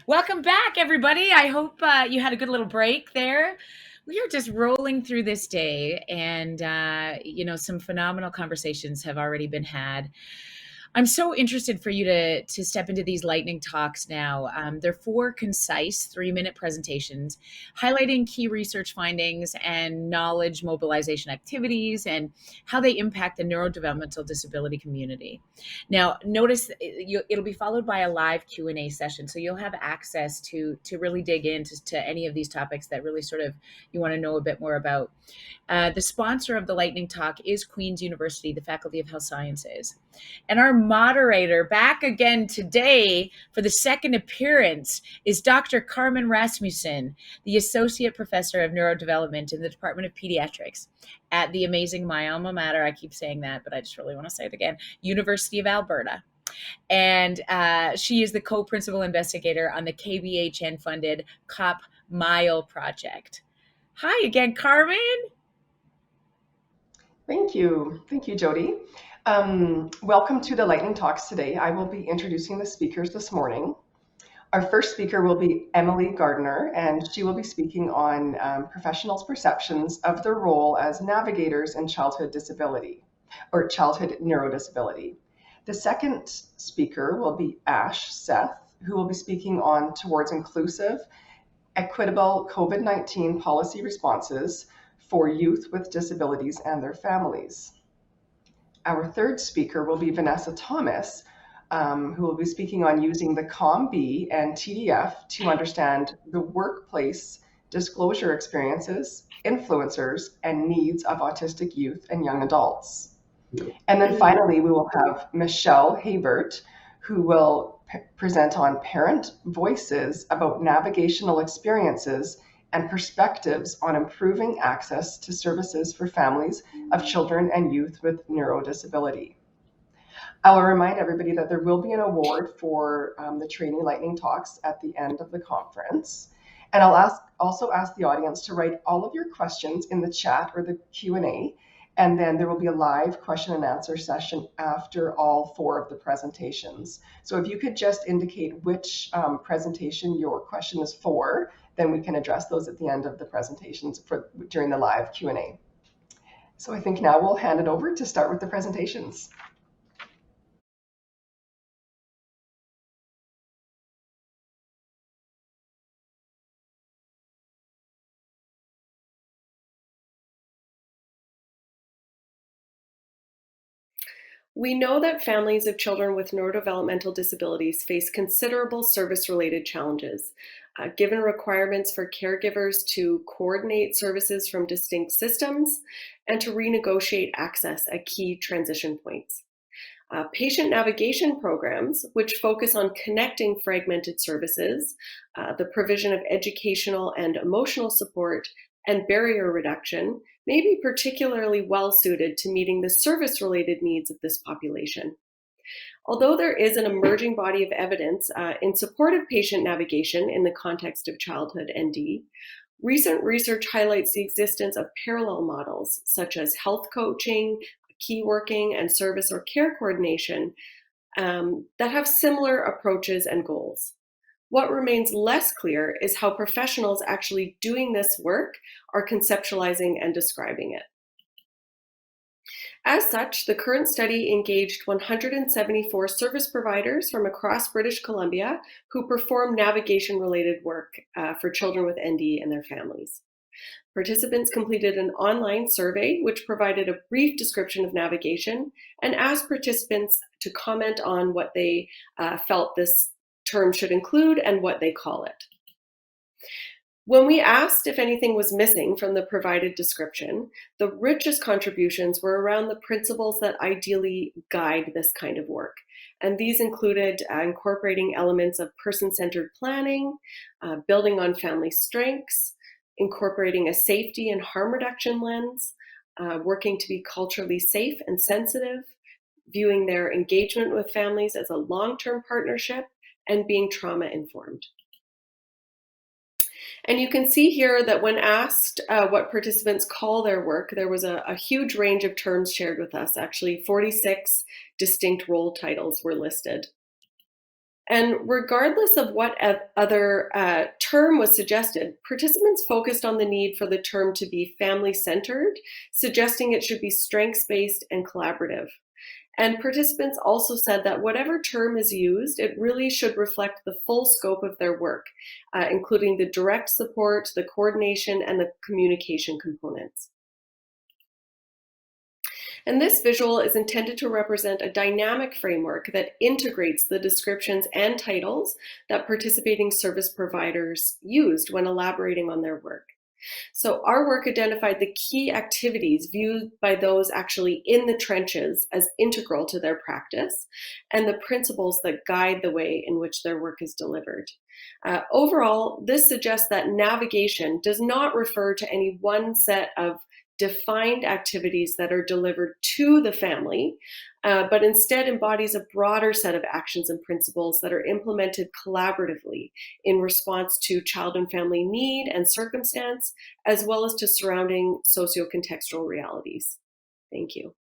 Welcome back, everybody. I hope you had a good little break there. We are just rolling through this day, and some phenomenal conversations have already been had. I'm so interested for you to step into these lightning talks now. They're 4 concise 3-minute presentations highlighting key research findings and knowledge mobilization activities and how they impact the neurodevelopmental disability community. Now, notice it'll be followed by a live Q&A session, so you'll have access to really dig into any of these topics that really sort of you want to know a bit more about. The sponsor of the Lightning Talk is Queen's University, the Faculty of Health Sciences. And our moderator back again today for the second appearance is Dr. Carmen Rasmussen, the Associate Professor of Neurodevelopment in the Department of Pediatrics at the amazing, my alma mater, I keep saying that, but I just really want to say it again, University of Alberta. And she is the co-principal investigator on the KBHN funded COP Mile project. Hi again, Carmen. Thank you, Jody. Welcome to the Lightning Talks today. I will be introducing the speakers this morning. Our first speaker will be Emily Gardner, and she will be speaking on professionals' perceptions of their role as navigators in childhood disability or childhood neurodisability. The second speaker will be Ash Seth, who will be speaking on towards inclusive, equitable COVID-19 policy responses for youth with disabilities and their families. Our third speaker will be Vanessa Thomas, who will be speaking on using the COM-B and TDF to understand the workplace disclosure experiences, influencers, and needs of autistic youth and young adults. And then finally, we will have Michelle Habert, who will present on parent voices about navigational experiences and perspectives on improving access to services for families of children and youth with neurodisability. I will remind everybody that there will be an award for the Trainee Lightning Talks at the end of the conference. And I'll also ask the audience to write all of your questions in the chat or the Q&A, and then there will be a live question and answer session after all 4 of the presentations. So if you could just indicate which presentation your question is for, then we can address those at the end of the presentations during the live Q&A. So I think now we'll hand it over to start with the presentations. We know that families of children with neurodevelopmental disabilities face considerable service-related challenges, given requirements for caregivers to coordinate services from distinct systems and to renegotiate access at key transition points. Patient navigation programs, which focus on connecting fragmented services, the provision of educational and emotional support, and barrier reduction, may be particularly well suited to meeting the service-related needs of this population. Although there is an emerging body of evidence in support of patient navigation in the context of childhood ND, recent research highlights the existence of parallel models such as health coaching, key working, and service or care coordination that have similar approaches and goals. What remains less clear is how professionals actually doing this work are conceptualizing and describing it. As such, the current study engaged 174 service providers from across British Columbia who perform navigation-related work for children with ND and their families. Participants completed an online survey which provided a brief description of navigation and asked participants to comment on what they felt this term should include and what they call it. When we asked if anything was missing from the provided description, the richest contributions were around the principles that ideally guide this kind of work. And these included incorporating elements of person-centered planning, building on family strengths, incorporating a safety and harm reduction lens, working to be culturally safe and sensitive, viewing their engagement with families as a long-term partnership, and being trauma-informed. And you can see here that when asked what participants call their work, there was a huge range of terms shared with us. Actually, 46 distinct role titles were listed. And regardless of what other term was suggested, participants focused on the need for the term to be family-centered, suggesting it should be strengths-based and collaborative. And participants also said that whatever term is used, it really should reflect the full scope of their work, including the direct support, the coordination, and the communication components. And this visual is intended to represent a dynamic framework that integrates the descriptions and titles that participating service providers used when elaborating on their work. So our work identified the key activities viewed by those actually in the trenches as integral to their practice and the principles that guide the way in which their work is delivered. Overall, this suggests that navigation does not refer to any one set of defined activities that are delivered to the family, but instead embodies a broader set of actions and principles that are implemented collaboratively in response to child and family need and circumstance, as well as to surrounding socio-contextual realities. Thank you.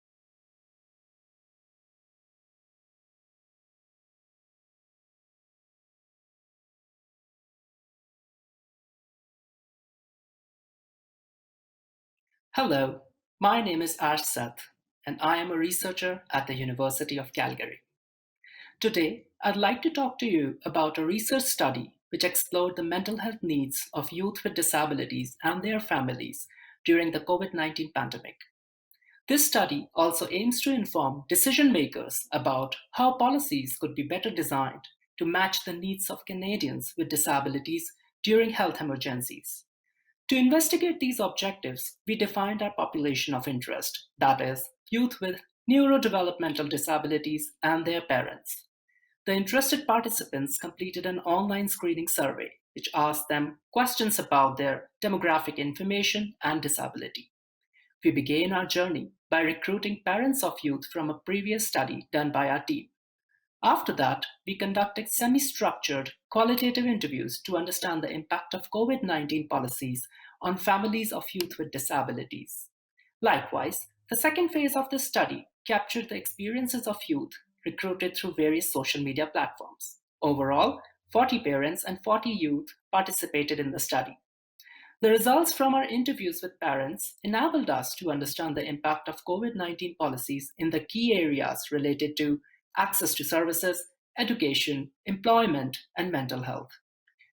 Hello, my name is Ash Seth, and I am a researcher at the University of Calgary. Today, I'd like to talk to you about a research study which explored the mental health needs of youth with disabilities and their families during the COVID-19 pandemic. This study also aims to inform decision makers about how policies could be better designed to match the needs of Canadians with disabilities during health emergencies. To investigate these objectives, we defined our population of interest, that is, youth with neurodevelopmental disabilities and their parents. The interested participants completed an online screening survey, which asked them questions about their demographic information and disability. We began our journey by recruiting parents of youth from a previous study done by our team. After that, we conducted semi-structured qualitative interviews to understand the impact of COVID-19 policies on families of youth with disabilities. Likewise, the second phase of the study captured the experiences of youth recruited through various social media platforms. Overall, 40 parents and 40 youth participated in the study. The results from our interviews with parents enabled us to understand the impact of COVID-19 policies in the key areas related to access to services, education, employment, and mental health.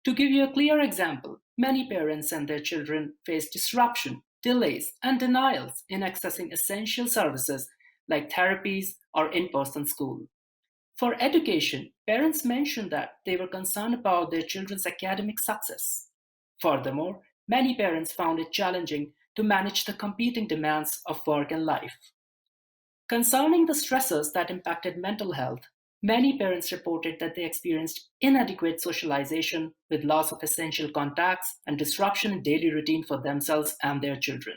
To give you a clear example, many parents and their children face disruption, delays, and denials in accessing essential services like therapies or in-person school. For education, parents mentioned that they were concerned about their children's academic success. Furthermore, many parents found it challenging to manage the competing demands of work and life. Concerning the stressors that impacted mental health, many parents reported that they experienced inadequate socialization with loss of essential contacts and disruption in daily routine for themselves and their children.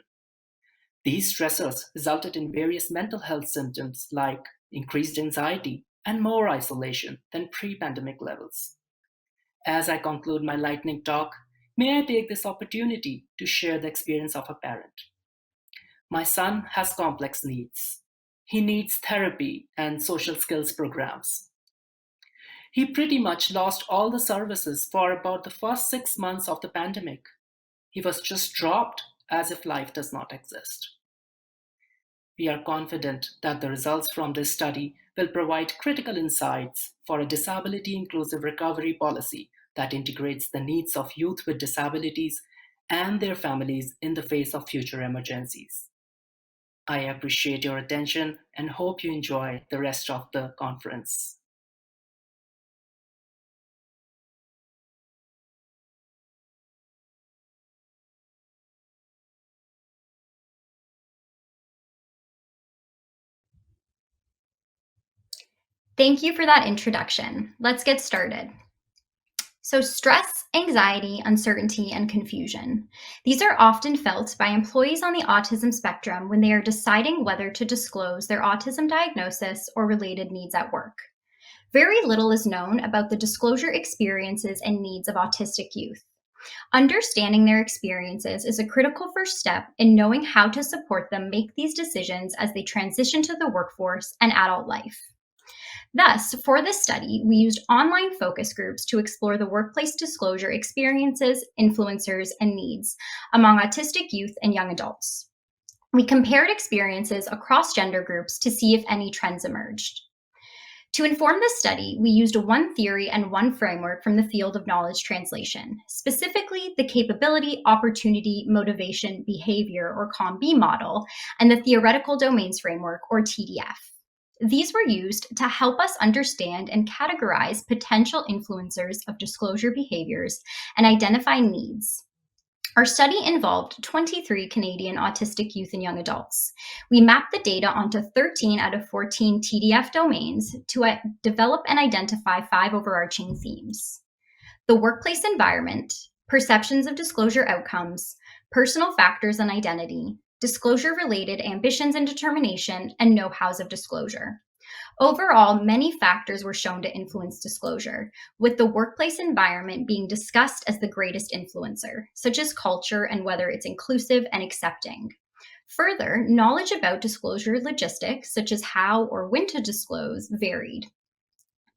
These stressors resulted in various mental health symptoms like increased anxiety and more isolation than pre-pandemic levels. As I conclude my lightning talk, may I take this opportunity to share the experience of a parent. My son has complex needs. He needs therapy and social skills programs. He pretty much lost all the services for about the first 6 months of the pandemic. He was just dropped as if life does not exist. We are confident that the results from this study will provide critical insights for a disability-inclusive recovery policy that integrates the needs of youth with disabilities and their families in the face of future emergencies. I appreciate your attention and hope you enjoy the rest of the conference. Thank you for that introduction. Let's get started. So stress, anxiety, uncertainty, and confusion. These are often felt by employees on the autism spectrum when they are deciding whether to disclose their autism diagnosis or related needs at work. Very little is known about the disclosure experiences and needs of autistic youth. Understanding their experiences is a critical first step in knowing how to support them make these decisions as they transition to the workforce and adult life. Thus, for this study, we used online focus groups to explore the workplace disclosure experiences, influencers, and needs among autistic youth and young adults. We compared experiences across gender groups to see if any trends emerged. To inform this study, we used one theory and one framework from the field of knowledge translation, specifically the capability, opportunity, motivation, behavior, or COM-B model, and the theoretical domains framework, or TDF. These were used to help us understand and categorize potential influencers of disclosure behaviors and identify needs. Our study involved 23 Canadian autistic youth and young adults. We mapped the data onto 13 out of 14 TDF domains to develop and identify 5 overarching themes: the workplace environment, perceptions of disclosure outcomes, personal factors and identity, disclosure-related ambitions and determination, and know-hows of disclosure. Overall, many factors were shown to influence disclosure, with the workplace environment being discussed as the greatest influencer, such as culture and whether it's inclusive and accepting. Further, knowledge about disclosure logistics, such as how or when to disclose, varied.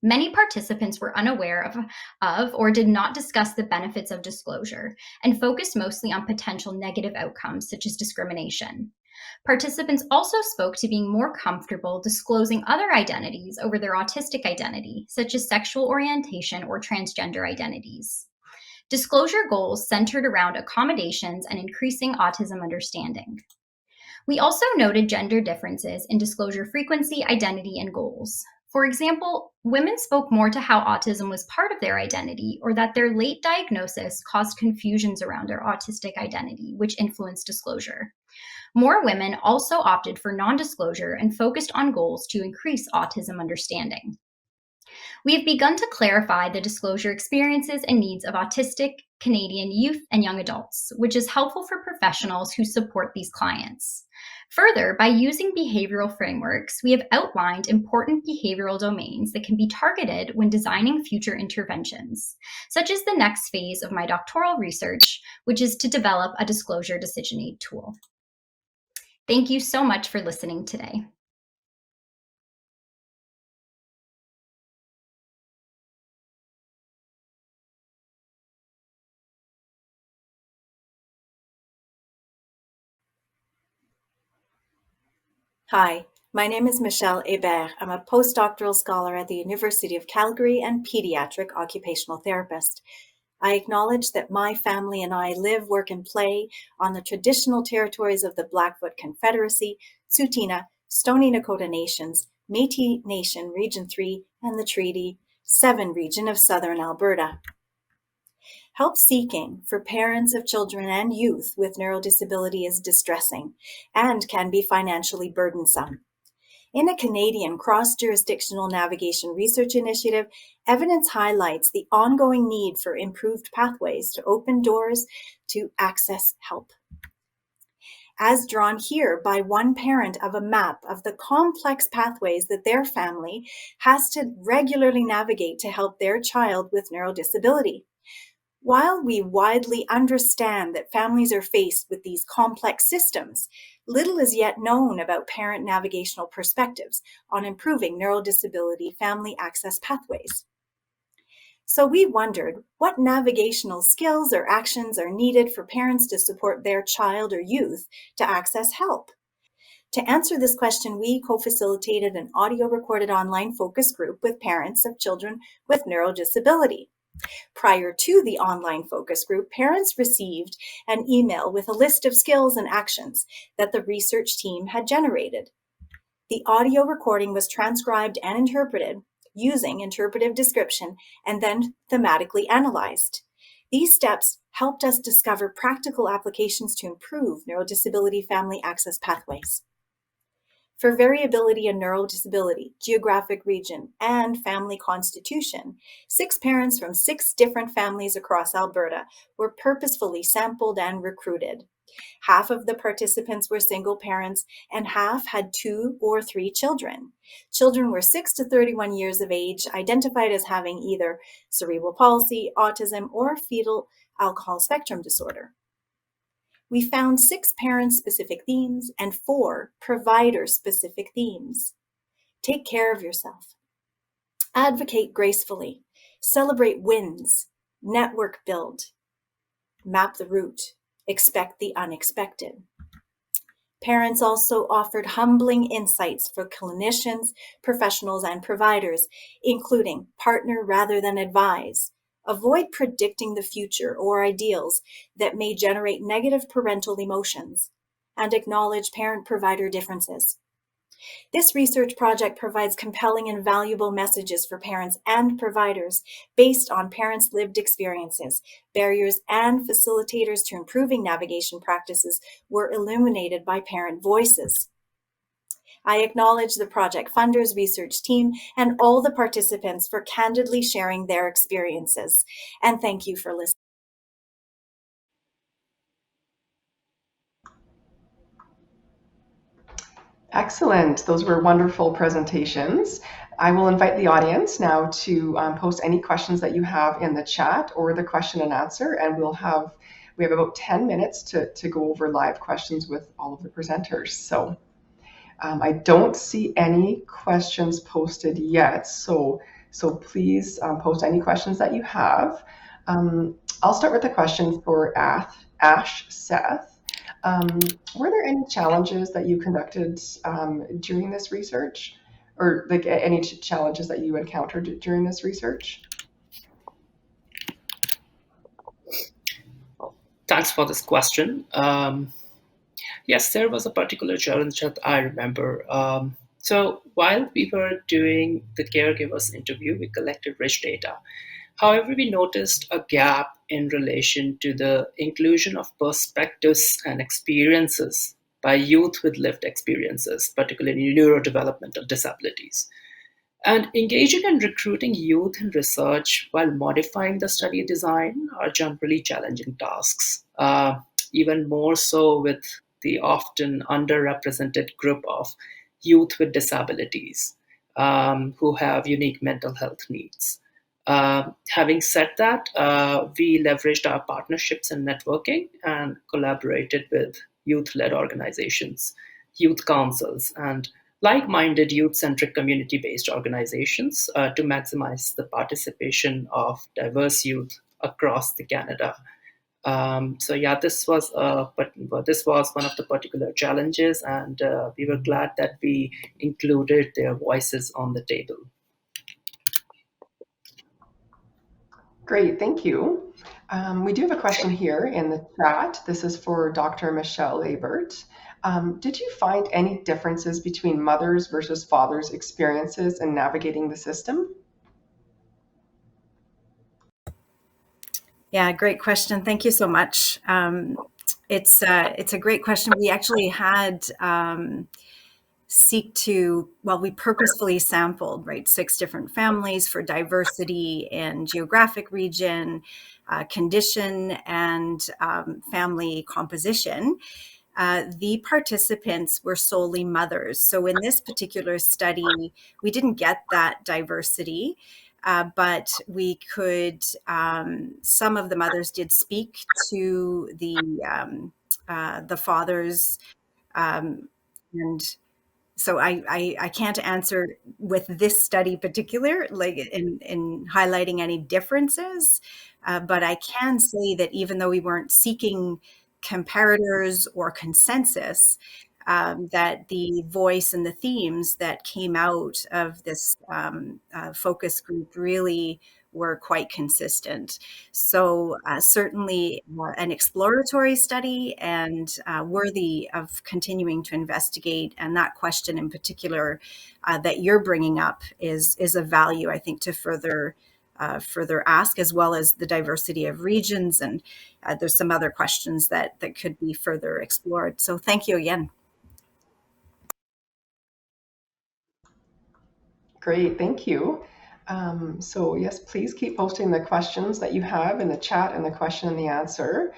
Many participants were unaware of or did not discuss the benefits of disclosure and focused mostly on potential negative outcomes, such as discrimination. Participants also spoke to being more comfortable disclosing other identities over their autistic identity, such as sexual orientation or transgender identities. Disclosure goals centered around accommodations and increasing autism understanding. We also noted gender differences in disclosure frequency, identity, and goals. For example, women spoke more to how autism was part of their identity, or that their late diagnosis caused confusions around their autistic identity, which influenced disclosure. More women also opted for non-disclosure and focused on goals to increase autism understanding. We have begun to clarify the disclosure experiences and needs of autistic Canadian youth and young adults, which is helpful for professionals who support these clients. Further, by using behavioral frameworks, we have outlined important behavioral domains that can be targeted when designing future interventions, such as the next phase of my doctoral research, which is to develop a disclosure decision aid tool. Thank you so much for listening today. Hi, my name is Michelle Hébert. I'm a postdoctoral scholar at the University of Calgary and pediatric occupational therapist. I acknowledge that my family and I live, work, and play on the traditional territories of the Blackfoot Confederacy, Tsuut'ina, Stoney Nakoda Nations, Métis Nation Region 3, and the Treaty 7 region of southern Alberta. Help seeking for parents of children and youth with neurodisability is distressing and can be financially burdensome. In a Canadian cross-jurisdictional navigation research initiative, evidence highlights the ongoing need for improved pathways to open doors to access help. As drawn here by one parent of a map of the complex pathways that their family has to regularly navigate to help their child with neurodisability. While we widely understand that families are faced with these complex systems, little is yet known about parent navigational perspectives on improving neurodisability family access pathways. So we wondered what navigational skills or actions are needed for parents to support their child or youth to access help. To answer this question, we co-facilitated an audio-recorded online focus group with parents of children with neurodisability. Prior to the online focus group, parents received an email with a list of skills and actions that the research team had generated. The audio recording was transcribed and interpreted using interpretive description and then thematically analyzed. These steps helped us discover practical applications to improve neurodisability family access pathways. For variability in neurodisability, geographic region, and family constitution, 6 parents from 6 different families across Alberta were purposefully sampled and recruited. Half of the participants were single parents and half had 2 or 3 children. Children were 6 to 31 years of age, identified as having either cerebral palsy, autism, or fetal alcohol spectrum disorder. We found 6 parent-specific themes and 4 provider-specific themes. Take care of yourself. Advocate gracefully, celebrate wins, network build, map the route, expect the unexpected. Parents also offered humbling insights for clinicians, professionals, and providers, including partner rather than advise. Avoid predicting the future or ideals that may generate negative parental emotions, and acknowledge parent-provider differences. This research project provides compelling and valuable messages for parents and providers based on parents' lived experiences. Barriers and facilitators to improving navigation practices were illuminated by parent voices. I acknowledge the project funders, research team, and all the participants for candidly sharing their experiences. And thank you for listening. Excellent. Those were wonderful presentations. I will invite the audience now to post any questions that you have in the chat or the question and answer, and we have about 10 minutes to go over live questions with all of the presenters. So I don't see any questions posted yet, so please post any questions that you have. I'll start with a question for Ash Seth. Were there any challenges that you conducted during this research, or like any challenges that you encountered during this research? Thanks for this question. Yes, there was a particular challenge that I remember. So while we were doing the caregivers interview, we collected rich data. However, we noticed a gap in relation to the inclusion of perspectives and experiences by youth with lived experiences, particularly neurodevelopmental disabilities. And engaging and recruiting youth in research while modifying the study design are generally challenging tasks, even more so with the often underrepresented group of youth with disabilities who have unique mental health needs. Having said that, we leveraged our partnerships and networking and collaborated with youth-led organizations, youth councils, and like-minded youth-centric community-based organizations to maximize the participation of diverse youth across the Canada. So yeah, this was one of the particular challenges, and we were glad that we included their voices on the table. Great, thank you. We do have a question here in the chat. This is for Dr. Michelle Abert. Did you find any differences between mothers versus fathers' experiences in navigating the system? Yeah, great question. Thank you so much. It's a great question. We actually had we purposefully sampled, right, 6 different families for diversity in geographic region, condition, and family composition. The participants were solely mothers. So in this particular study, we didn't get that diversity, but we could, some of the mothers did speak to the fathers, and so I can't answer with this study particular, like in highlighting any differences, but I can say that even though we weren't seeking comparators or consensus, that the voice and the themes that came out of this focus group really were quite consistent. So certainly an exploratory study and worthy of continuing to investigate. And that question in particular that you're bringing up is of value, I think, to further ask, as well as the diversity of regions. And there's some other questions that could be further explored. So thank you again. Great, thank you. So yes, please keep posting the questions that you have in the chat and the question and the answer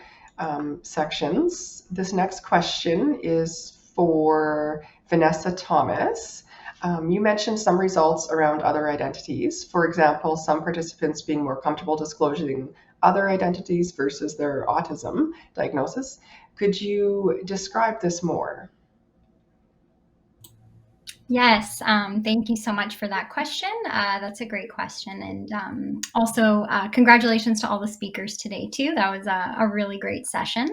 sections. This next question is for Vanessa Thomas. You mentioned some results around other identities. For example, some participants being more comfortable disclosing other identities versus their autism diagnosis. Could you describe this more? Yes, thank you so much for that question. That's a great question. And also, congratulations to all the speakers today, too. That was a really great session.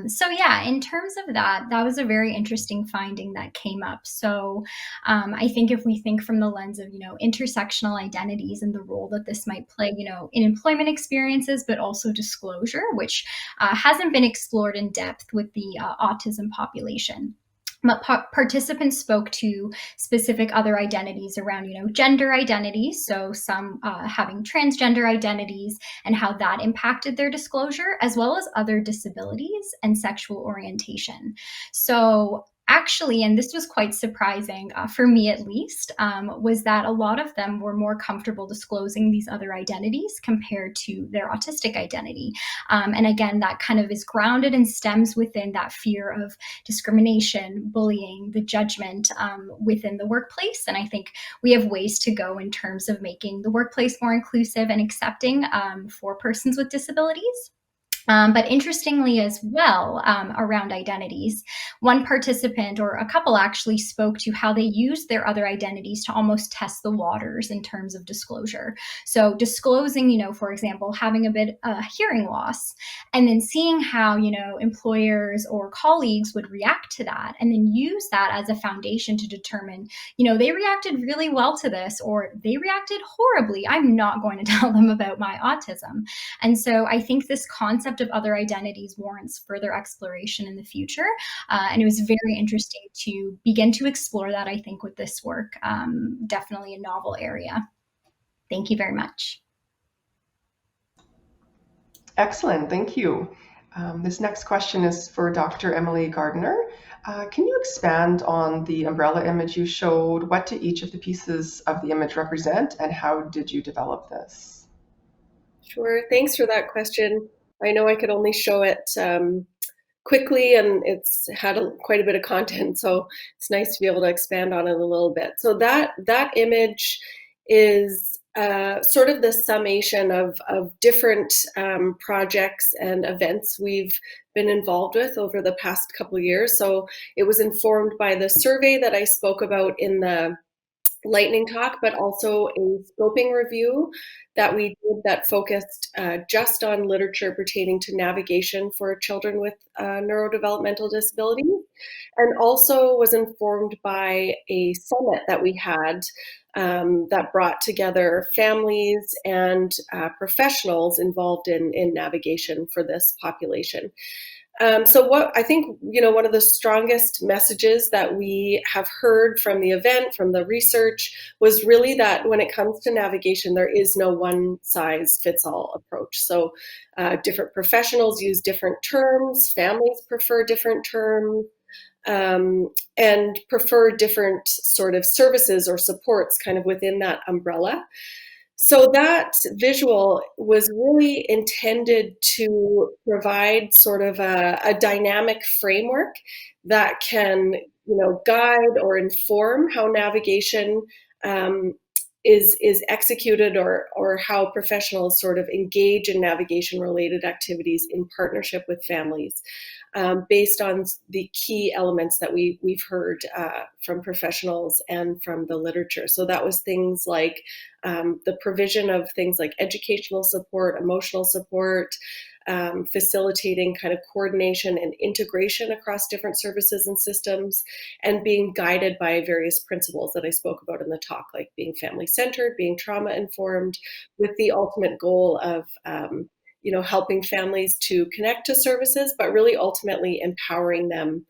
So yeah, in terms of that, that was a very interesting finding that came up. So I think if we think from the lens of, intersectional identities and the role that this might play, in employment experiences, but also disclosure, which hasn't been explored in depth with the autism population. But participants spoke to specific other identities around, gender identities. So some having transgender identities and how that impacted their disclosure, as well as other disabilities and sexual orientation. So actually, and this was quite surprising for me at least, was that a lot of them were more comfortable disclosing these other identities compared to their autistic identity. And again, that kind of is grounded and stems within that fear of discrimination, bullying, the judgment within the workplace. And I think we have ways to go in terms of making the workplace more inclusive and accepting for persons with disabilities. But interestingly as well, around identities, one participant or a couple actually spoke to how they used their other identities to almost test the waters in terms of disclosure. So disclosing, for example, having a bit hearing loss, and then seeing how, employers or colleagues would react to that, and then use that as a foundation to determine, they reacted really well to this, or they reacted horribly. I'm not going to tell them about my autism. And so I think this concept of other identities warrants further exploration in the future. And it was very interesting to begin to explore that, I think, with this work. Definitely a novel area. Thank you very much. Excellent, thank you. This next question is for Dr. Emily Gardner. Can you expand on the umbrella image you showed? What do each of the pieces of the image represent, and how did you develop this? Sure, thanks for that question. I know I could only show it quickly, and it's had quite a bit of content, so it's nice to be able to expand on it a little bit. So that image is sort of the summation of different projects and events we've been involved with over the past couple of years. So it was informed by the survey that I spoke about in the lightning talk, but also a scoping review that we did that focused just on literature pertaining to navigation for children with neurodevelopmental disabilities, and also was informed by a summit that we had that brought together families and professionals involved in navigation for this population. So what I think, one of the strongest messages that we have heard from the event, from the research, was really that when it comes to navigation, there is no one size fits all approach. So different professionals use different terms, families prefer different terms, and prefer different sort of services or supports kind of within that umbrella. So that visual was really intended to provide sort of a dynamic framework that can, guide or inform how navigation is executed, or how professionals sort of engage in navigation-related activities in partnership with families, based on the key elements that we've heard from professionals and from the literature. So that was things like the provision of things like educational support, emotional support, facilitating kind of coordination and integration across different services and systems, and being guided by various principles that I spoke about in the talk, like being family-centered, being trauma-informed, with the ultimate goal of helping families to connect to services, but really ultimately empowering them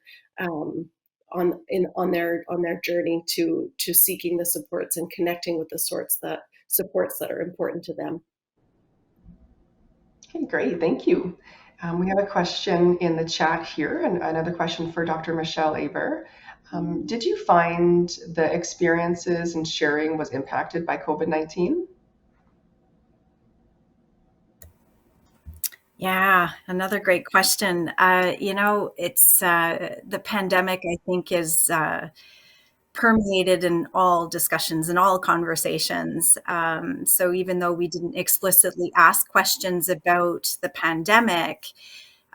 on their journey to seeking the supports and connecting with the supports that are important to them. Okay, great, thank you. We have a question in the chat here, and another question for Dr. Michelle Aber. Did you find the experiences and sharing was impacted by COVID-19? Yeah, another great question. It's the pandemic, I think, is permeated in all discussions and all conversations. So even though we didn't explicitly ask questions about the pandemic,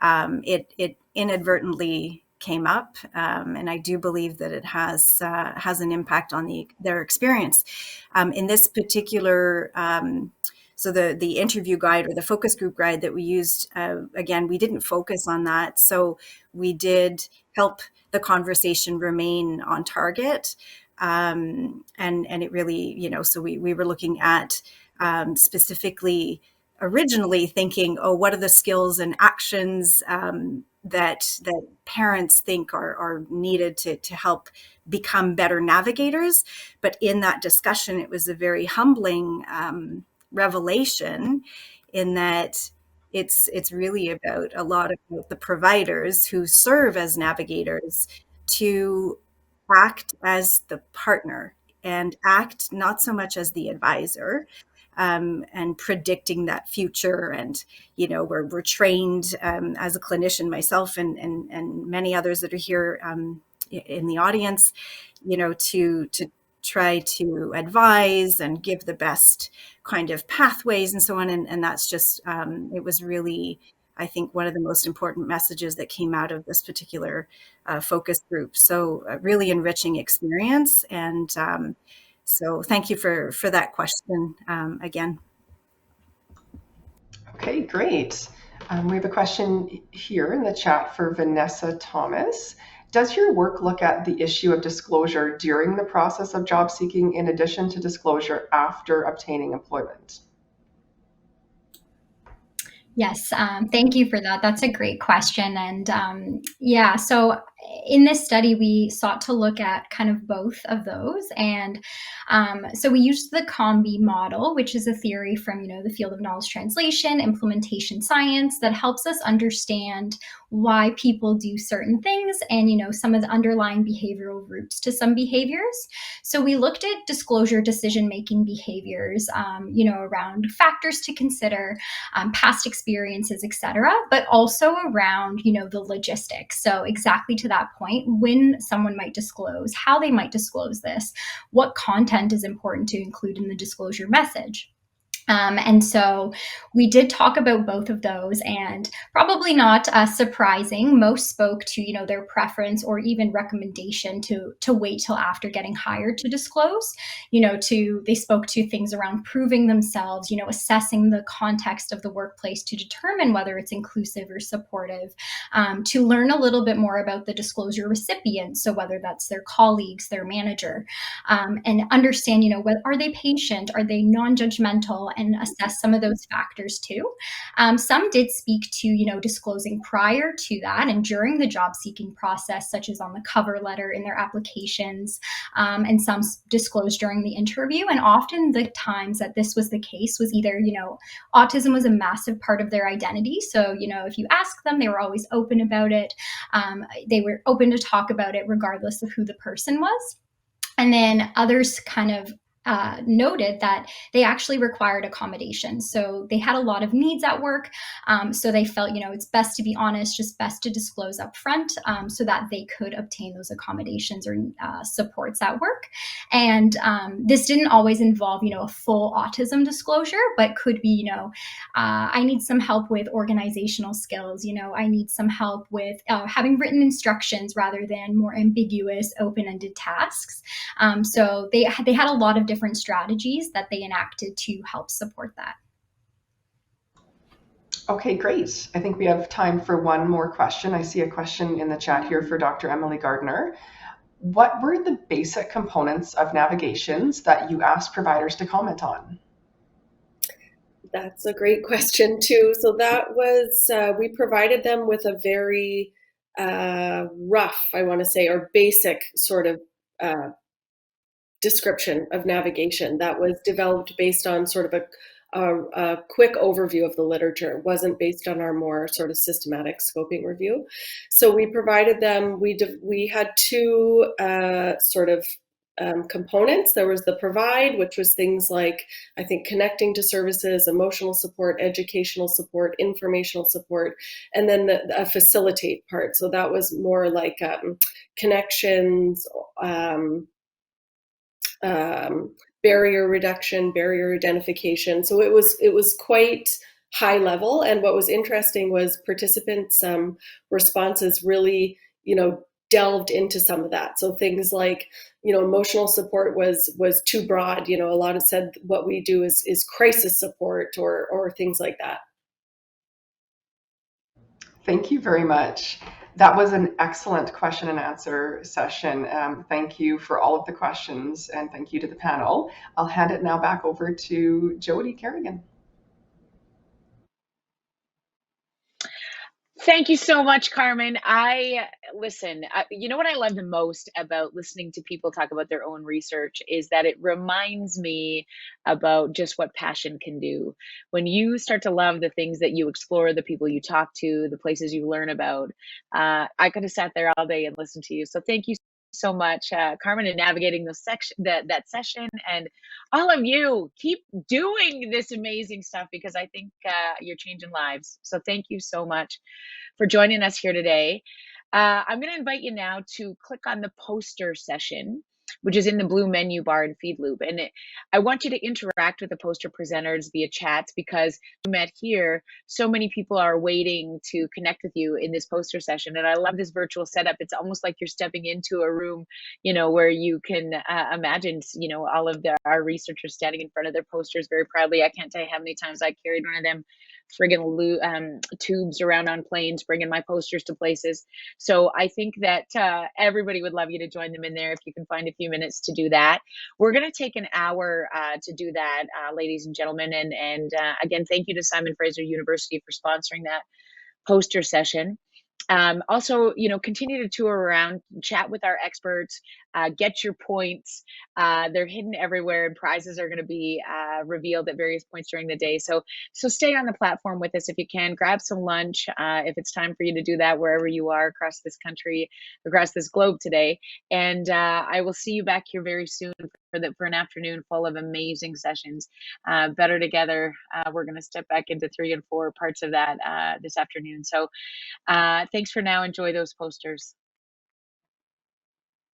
it inadvertently came up, and I do believe that it has an impact on their experience. In this particular, so the interview guide or the focus group guide that we used, again, we didn't focus on that. So we did help the conversation remain on target. And it really, so we were looking at specifically originally thinking, oh, what are the skills and actions that parents think are needed to help become better navigators. But in that discussion, it was a very humbling revelation in that it's really about a lot of the providers who serve as navigators to act as the partner and act not so much as the advisor, and predicting that future. And we're trained, as a clinician myself and many others that are here in the audience, to try to advise and give the best kind of pathways and so on. And that's just, it was really, I think, one of the most important messages that came out of this particular focus group. So a really enriching experience. And so thank you for that question again. Okay, great. We have a question here in the chat for Vanessa Thomas. Does your work look at the issue of disclosure during the process of job seeking in addition to disclosure after obtaining employment? Yes, thank you for that. That's a great question. And so in this study, we sought to look at kind of both of those. And so we used the COMBI model, which is a theory from, the field of knowledge translation, implementation science, that helps us understand why people do certain things and, some of the underlying behavioral roots to some behaviors. So we looked at disclosure decision-making behaviors, around factors to consider, past experiences, et cetera, but also around, the logistics. So exactly to that point, when someone might disclose, how they might disclose this, what content is important to include in the disclosure message. And so we did talk about both of those, and probably not surprising, most spoke to, their preference or even recommendation to wait till after getting hired to disclose. They spoke to things around proving themselves, assessing the context of the workplace to determine whether it's inclusive or supportive, to learn a little bit more about the disclosure recipient, so whether that's their colleagues, their manager, and understand, are they patient, are they non-judgmental, and assess some of those factors too. Some did speak to, disclosing prior to that and during the job seeking process, such as on the cover letter in their applications, and some disclosed during the interview. And often the times that this was the case was either, autism was a massive part of their identity. So, if you ask them, they were always open about it. They were open to talk about it regardless of who the person was. And then others kind of noted that they actually required accommodation. So they had a lot of needs at work. So they felt, it's best to be honest, just best to disclose up front, so that they could obtain those accommodations or supports at work. And this didn't always involve, a full autism disclosure, but could be, I need some help with organizational skills. I need some help with having written instructions rather than more ambiguous, open-ended tasks. So they had a lot of different strategies that they enacted to help support that. Okay, great. I think we have time for one more question. I see a question in the chat here for Dr. Emily Gardner. What were the basic components of navigations that you asked providers to comment on? That's a great question too. So that was, we provided them with a very rough, I want to say, or basic sort of description of navigation that was developed based on sort of a quick overview of the literature. It wasn't based on our more sort of systematic scoping review. So we provided them, we had two sort of components. There was the provide, which was things like, I think, connecting to services, emotional support, educational support, informational support, and then the facilitate part. So that was more like connections, barrier reduction, barrier identification. So it was quite high level. And what was interesting was participants' responses really, delved into some of that. So things like, emotional support was too broad. A lot of said what we do is crisis support or things like that. Thank you very much. That was an excellent question and answer session. Thank you for all of the questions, and thank you to the panel. I'll hand it now back over to Jody Kerrigan. Thank you so much, Carmen. Listen, you know what I love the most about listening to people talk about their own research is that it reminds me about just what passion can do. When you start to love the things that you explore, the people you talk to, the places you learn about, I could have sat there all day and listened to you. So thank you so much, Carmen, in navigating that session, and all of you keep doing this amazing stuff because I think you're changing lives. So thank you so much for joining us here today. I'm going to invite you now to click on the poster session, which is in the blue menu bar in Feed Loop. And I want you to interact with the poster presenters via chats because we met here, so many people are waiting to connect with you in this poster session. And I love this virtual setup. It's almost like you're stepping into a room, where you can imagine, all of our researchers standing in front of their posters very proudly. I can't tell you how many times I carried one of them friggin' tubes around on planes, bringing my posters to places. So I think that everybody would love you to join them in there if you can find a few minutes to do that. We're going to take an hour to do that, ladies and gentlemen. And again, thank you to Simon Fraser University for sponsoring that poster session. Also, continue to tour around, chat with our experts, get your points. They're hidden everywhere, and prizes are going to be revealed at various points during the day. So stay on the platform with us if you can. Grab some lunch if it's time for you to do that wherever you are across this country, across this globe today. And I will see you back here very soon for an afternoon full of amazing sessions. Better Together. We're going to step back into 3 and 4 parts of that this afternoon. So thanks for now. Enjoy those posters.